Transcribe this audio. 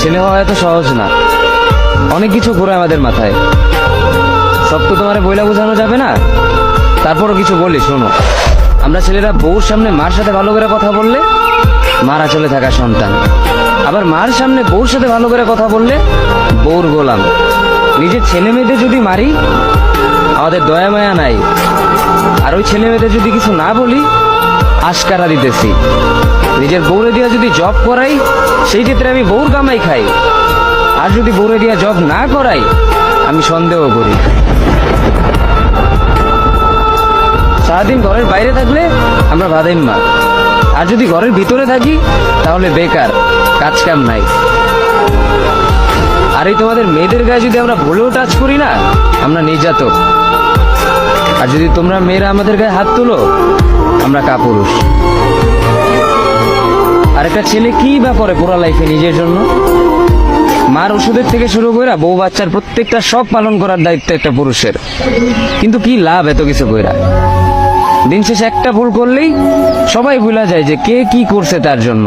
ছেলে হওয়া এত সহজ না, অনেক কিছু ঘুরে আমাদের মাথায়। সব তো তোমার বইলা বোঝানো যাবে না, তারপরও কিছু বলি শোনো। আমরা ছেলেরা বউর সামনে মার সাথে ভালো করে কথা বললে মারা চলে থাকা সন্তান, আবার মার সামনে বউর সাথে ভালো করে কথা বললে বউর গোলাম। নিজের ছেলে মেয়েদের যদি মারি আমাদের দয়া মায়া নাই, আর ওই ছেলে মেয়েদের যদি কিছু না বলি আশকারা দিতেছি। নিজের বউরে দিয়া যদি জব করাই সেই ক্ষেত্রে আমি বউর কামাই খাই, আর যদি বউরে দিয়া জব না করাই আমি সন্দেহ করি। সারাদিন ঘরের বাইরে থাকলে আমরা ভাদাইম্মা, আর যদি ঘরের ভিতরে থাকি তাহলে বেকার, কাজ কাম নাই। আর এই তোমাদের মেয়েদের গায়ে যদি আমরা ভুলেও টাচ করি না আমরা নির্যাতক, আর যদি তোমরা মেয়েরা আমাদের গায়ে হাত তুলো আমরা কাপুরুষ। আর একটা ছেলে কি বা করে পুরো লাইফে নিজের জন্য? মার ওষুধের থেকে শুরু করে বউ বাচ্চার প্রত্যেকটা শখ পালন করার দায়িত্ব একটা পুরুষের। কিন্তু কি লাভ এত কিছু কইরা? দিন শেষে একটা ভুল করলেই সবাই ভুলা যায় যে কে কি করছে তার জন্য।